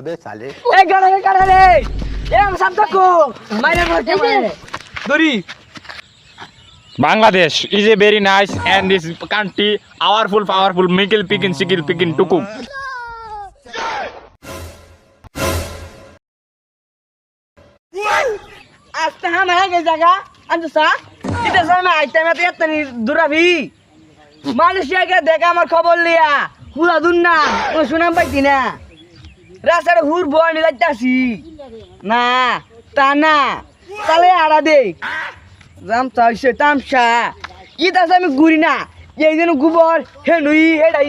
अबे साले ए गाना के काढ़ा रे ए हम सब को मारे मार के मारे दरी Bangladesh is a very nice and this country powerful mikil pikin sikil pikin tukum. आज हम है के जगह अंजुसा इधर से मैं आइते में तो इतनी दूर भी मालয়েশিয়া के देखा আমার খবর লিয়া পুরা দুন্না ও শুনাম পাইতি না রাস্তার হুর বয় নি যাইতাছি না তা না তালে আড়া দে জাম চাইছে তামসা ইতা আমি ঘুরি না এই দিন গোবর হে নুই এডাই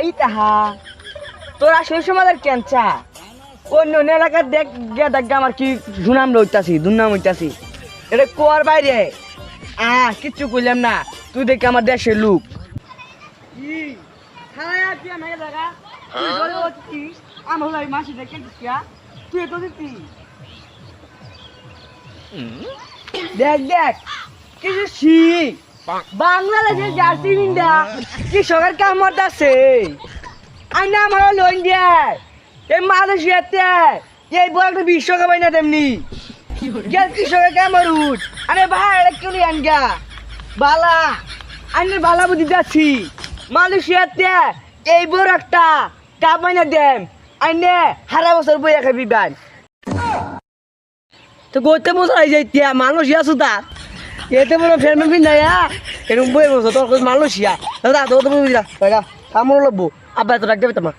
ইতাহা তোরা সেই সমাজের ক্যান্সা অন্য এলাকার দেখ গে দেখ আমার কি সুনাম লইতাছি দুর্নাম হইতাছি এটা কোয়ার বাইরে কিচ্ছু কইলাম না তুই দেখে আমার দেশের লোক দেখ দেখ কিছু শিখ বাংলাদেশের জার্সি বিন্দা কৃষকের কামড় আছে আইনা আমার লোন দেয় এই মালয়েশিয়াতে এই বড় একটা বিশ্বকাপ আইনা তেমনি গেল কৃষকের কামড় উঠ আরে ভাই এটা কেউ আনগা বালা আইনের বালা বুদ্ধি যাচ্ছি মালয়েশিয়াতে এই বড় একটা কাপ আইনা দেন আইনে হারা বছর বইয়া খাবি বান তো গোতে বছর আই যাইতিয়া মালয়েশিয়া সুদা এতে বড় ফেরমেন পিন না এরকম বই বছর তোর মালয়েশিয়া দাদা তো তুমি বুঝলা দাদা কামড় লাগবো আব্বা তো রাখতে তোমার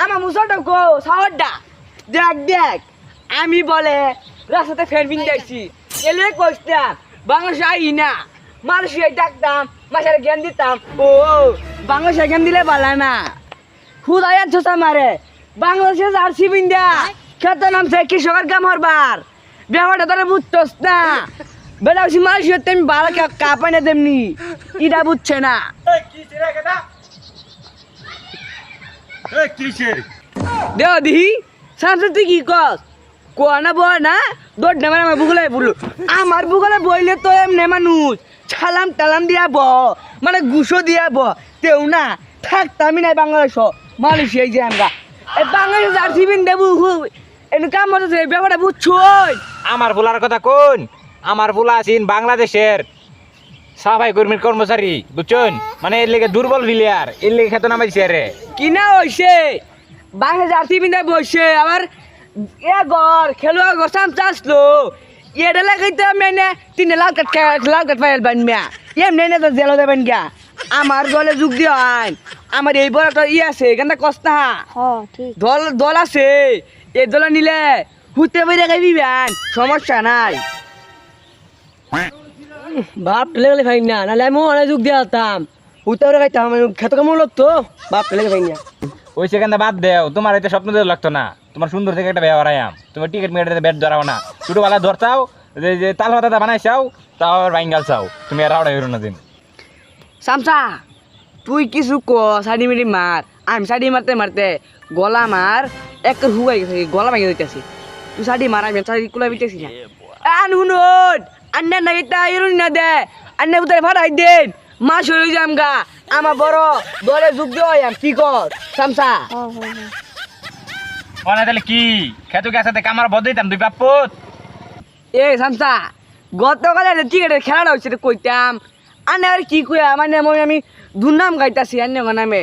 আমার মুসলটা গো সাওয়ারটা দেখ দেখ আমি বলে রাস্তাতে ফেরবিন দেখছি এলে কইতাম বাংলাদেশে আই না মালয়েশিয়ায় ডাকতাম মাসের জ্ঞান দিতাম ও বাংলাদেশে জ্ঞান দিলে বালা না হুদায়াত ছোসা মারে বাংলাদেশে জার্সি বিন্দা খেত নামছে কৃষকের কাম হরবার ব্যবহারটা তারা বুঝতোস না বেলাউসি মালয়েশিয়াতে আমি বালা কাপ এনে দেমনি ইটা বুঝছে না দেও দিহি সামনে তুই কি কস কোয়ানা বয় না দৌড় নেমে আমার বুগলে বললো আমার বুগলে বইলে তো এমনি মানুষ ছালাম টালাম দিয়া ব মানে গুসো দিয়া ব তেও না থাকতামই নাই বাংলাদেশ মালয়েশিয়ায় যে আমরা এই বাংলাদেশ জার্সি বিন দেবু এনে কাম হচ্ছে ব্যাপারটা বুঝছই আমার ভুলার কথা কোন আমার ভুলা আছেন বাংলাদেশের সাফাই কর্মীর কর্মচারী বুঝছেন মানে এর লেগে দুর্বল প্লেয়ার এর লেগে খেতে নামাইছে রে কিনা হইছে বাংলা জার্সি বিন্দা বসে আবার এ ঘর খেলোয়া ঘর সাম চাষলো এটা লাগাইতে মেনে 3 লাখ কাট ফাইল বানমিয়া এমনি না তো জেলো দেবেন গিয়া আমার দলে যোগ দিয়ে আমার এই বড় একটা আছে এখানটা কষ্ট দল আছে এই দল নিলে হুতে বেড়ে গাইবি ব্যান সমস্যা নাই বাপ লেগে ভাই না নাহলে আমি অনেক যুগ দিয়ে আতাম হুতে বেড়ে গাইতাম খেত কেমন লাগতো বাপ লেগে ভাই না ওই সেখানে বাদ দেও তোমার এতে স্বপ্ন দিয়ে লাগতো না তোমার সুন্দর থেকে একটা ব্যবহার আয়াম তোমার টিকিট মেয়েটাতে ব্যাট ধরাও না ছোটোবেলা ধরছাও যে তাল পাতা বানাইছাও তাও আবার বাইঙ্গাল চাও তুমি আর রাওড়া হইরো না দিন সামসা তুই কিছু ক সাড়ি মিড়ি মার আমি সাড়ি মারতে মারতে গলা মার এক হুগাই গেছে গলা ভেঙে দিতেছি তুই সাড়ি মার আমি সাড়ি কুলা বিতেছি না আন হুনুন আন্না না এটা ইরুন না দে আন্না উতারে ফাটাই দেন মা সরে যাম গা আমার বড় দলে যুগ দিয়ে কি কর সামসা ওনা তাহলে কি খেতো গেছে দেখে আমার বদ দিতাম দুই বাপুত এ সামসা গতকালে টিকেটের খেলাটা হচ্ছে কইতাম আনে আর কি কইয়া মানে আমি দুর্নাম গাইতাছি আন্য নামে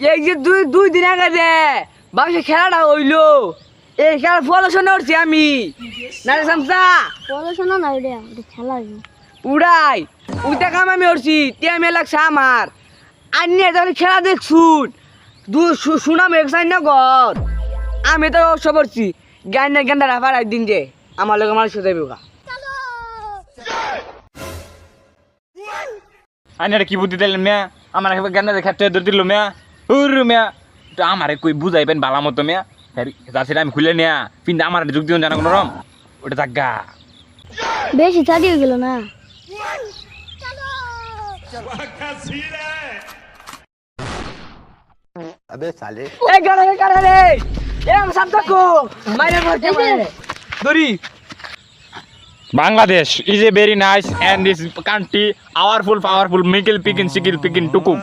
এই যে দুই দিন আগে যে বাংলাদেশের খেলাটা হইলো এই খেলার পড়াশোনা করছি আমি না রে সামসা পড়াশোনা না ওটা খেলা উড়াই ওইটা কাম আমি করছি টিএমএ লাগছে আমার আন্য যখন খেলা দেখছুন সুনাম একসাইন না ঘর আমি তো অবশ্য করছি জ্ঞানের জ্ঞানটা রাফার একদিন যে আমার লোক আমার সোজাই বোকা আইনারে কি বুদ্ধি দিলেন মিয়া আমার জ্ঞান খেতে ধরে দিল মিয়া মিয়া তো আমারে কই বুঝাইবেন বালা মতো মিয়া যাচ্ছিল আমি খুলে নিয়া কিন্তু আমার যুগ দিন জানা কোনো রম ওটা জাগা বেশি চালিয়ে গেল না अबे साले ए गाना के काढ़ा रे ए हम सब को मारे मार के मारे दरी Bangladesh is a very nice and this country powerful mikil pikin sikil pikin tukum.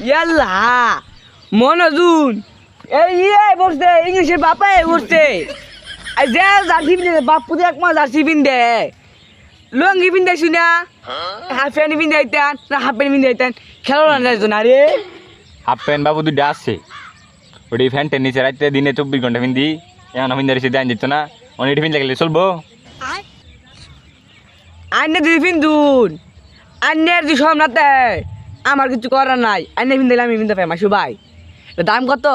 ইয়াল্লা মনোজুন এই বসছে ইংলিশের বাপাই বসছে আর যে জার্সি পিন্ধে বাপু এক মাস জার্সি পিন্ধে লঙ্গি পিন্ধে শুনা হাফ প্যান্ট পিন্ধে আইতেন না হাফ প্যান্ট পিন্ধে আইতেন খেলা যাইতো না রে হাফ প্যান্ট বাবু দুইটা আছে ওটি ফ্যান্টের নিচে রাইতে দিনে 24 ঘন্টা পিন্ধি এখন পিন্ধে রেসে দেন যেত না অনেক পিন্ধে গেলে চলবো আন্নে যদি পিন্ধুন আন্নের যদি সব নাতে আমার কিছু করার নাই আন্নে পিন্ধে আমি পিন্ধে পাই মাসু ভাই দাম কত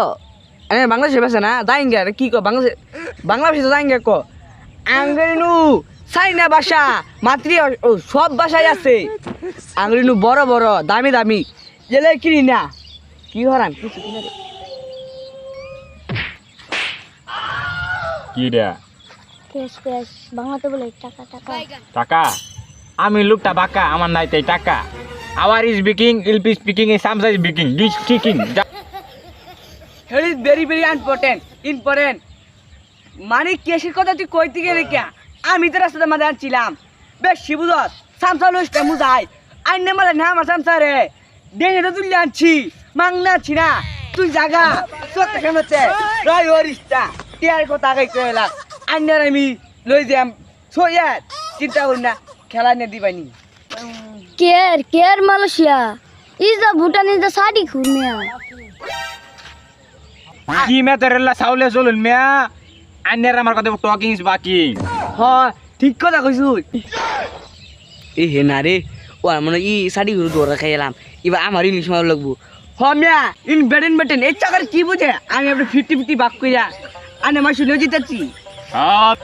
বাংলাদেশে বেছে না যাইঙ্গে কি কো বাংলাদেশে যাইঙ্গে কো আঙ্গরিনু চাইনা ভাষা মাতৃ সব ভাষায় আছে আঙ্গরিনু বড় বড় দামি দামি গেলে কিনি না কি হরান কিছু কিনা রে কি রে ক্যাশ ক্যাশ বাংলাতে বলে টাকা টাকা টাকা আমি লোকটা বাঁকা আমার নাই তাই টাকা আওয়ার ইজ স্পিকিং ইলপি স্পিকিং এ সামসা speaking this speaking head is very very important মানে কেসের কথা তুই কইতে গেলে কে আমি তো রাস্তার মাঝে আনছিলাম বেশ শিবুদত সামসা লোসটা মুজাই আইনে মালে না আমার সামসা রে ডেঙে তো তুলে আনছি মাংনা আনছি না তুই জাগা সত্যি কেমতে রয় ওরিস্তা টিয়ার কথা আগে কইলা আইনের আমি লই যাম সোয়াত চিন্তা কর না খেলা নে দিবানি care care Malaysia is the Bhutan is the সাদি খুমিয়া কি মেতেরেলা সাউলে চলুন মিয়া আন্নের আমার কথা টকিং ইজ বাকিং হ ঠিক কথা কইছু এ হে না রে ও মানে ই সাদি গুরু দৌড়া খাইলাম এবার আমার ইংলিশ মার লাগবো হ মিয়া ইন বেটেন এই চাকার কি বুঝে আমি আপনি 50-50 ভাগ কইরা আনে মাসু লই জিতাচ্ছি সব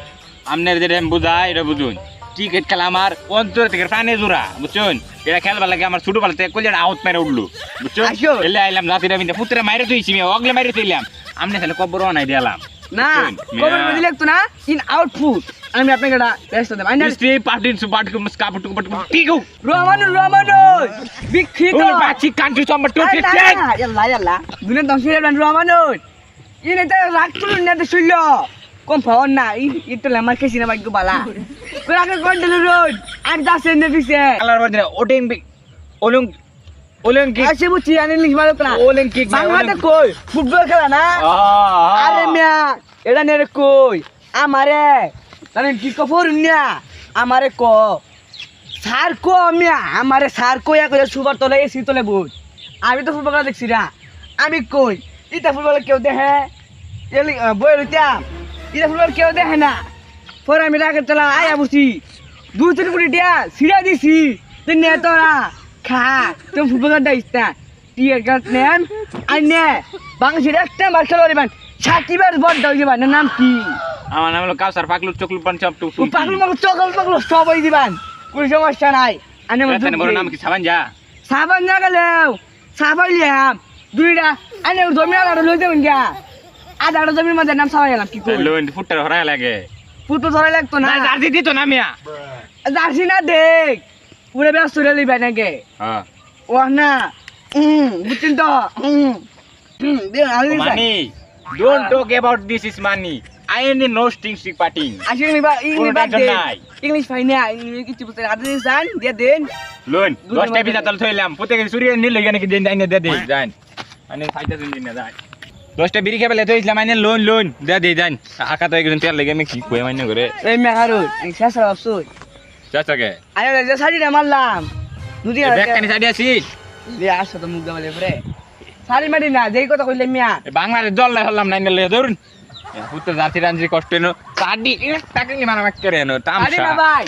আমনের যে বুঝাই এটা বুঝুন ক্রিকেট খেলা আমার অন্তর থেকে প্রাণে জোড়া বুঝছেন এটা খেলবার লাগে আমার ছোটবেলা থেকে কলিয়ার আউট মেরে উঠলো বুঝছো আসো। এলে আইলাম জাতিরা বিন্দা পুত্রে মাইরে তুইছি আমি অগলে মাইরে তুইলাম আমনে তাহলে কবর নাই দিলাম না কবর বুঝি লাগতো না ইন আউটপুট আমি আপনাকে এটা ব্যস্ত দেব আইনা স্টে পার্টিন সু পার্টি কম স্কাপ টু পার্টি টিকো রমানো বিখ্যাত ওলে বাচি কান্ট্রি নাম্বার 2 ইয়াল্লা দুনিয়া দংশে যাবেন রমানো ইনে তো রাখতো না তো শুইল কম পাওয়ার না ইতো আমার কেসি না বাইক বালা কই আগে কন্ট্রোল রোড আর দাসের নে পিছে কালার বাজে ওটেন অলিম্পিক আসে বুঝি আনি লিখ মারো না অলিম্পিক বাংলাতে কই ফুটবল খেলা না আরে মিয়া এটা নে রে কই আমারে জানেন কি কফর না আমারে ক সার কো মিয়া আমারে সার কইয়া কইয়া সুপার তলে এসি তলে বুঝ আমি তো ফুটবল খেলা দেখছি না আমি কই ইটা ফুটবল কেউ দেখে এলি বই লইতাম ইটা ফুটবল কেউ দেখে না পরে আমি রাখে চলা আয়া বুঝি 2-3 কোটি দিয়া সিরা দিছি তুই নে তোরা খা তুমি ফুটবল খেলা ইস্তা টিয়ার কাট নেন আইনে বাংলাদেশের একটা বার খেলা দিবেন সাকিবের বল দাও দিবেন নাম কি আমার নাম হলো কাউসার পাকলু চকলু পান চাপ টু ও পাগল মাগল চকল সবাই দিবেন কোনো সমস্যা নাই আনে বেতন বড় নাম কি সাবান যা সাবান না গেলেও সাবাই লিয়াম দুইটা আনে জমি আলাদা লই দেবেন গা আধাটা জমির মধ্যে নাম সাবাই গেলাম কি করি লোন ফুটটা হরাই লাগে ফুটবল ধরে লাগতো না জার্সি দিত না মিয়া জার্সি না দেখ পুরো ব্যস্ত রে লিবে নাকি হ্যাঁ ও না বুঝছেন তো দেখ আমি মানি don't talk about this is money I am no sting stick parting আসলে ইংলিশ বাদ দে ইংলিশ পাই না ইংলিশ কিছু বুঝতে আদে জান দিয়ে দেন লোন 10টা বিজা তল থইলাম প্রত্যেক সুরিয়ে নিল এখানে কি দেন আইনে দে দে জান আইনে ফাইটা শুন দিন না জান 10টা বিড়ি খাবে লেতো ইসলাম আইনে লোন দে দে জান আকা তো একজন তেল লাগে আমি কি কই মাইনে করে এই মেঘারুল এই শেষা অফসোস চাচাকে আরে যে শাড়িটা মারলাম দুদিন ব্যাগ কানি সাইডে আছি লে আসো তো মুখ গামালে পরে শাড়ি মারি না যেই কথা কইলে মিয়া বাংলাদেশ জল হলাম নাইনে লে ধরুন পুত্র জাতি রাঞ্জি কষ্ট নো কাডি টাকা কি মানা করে নো আরে তামসা না ভাই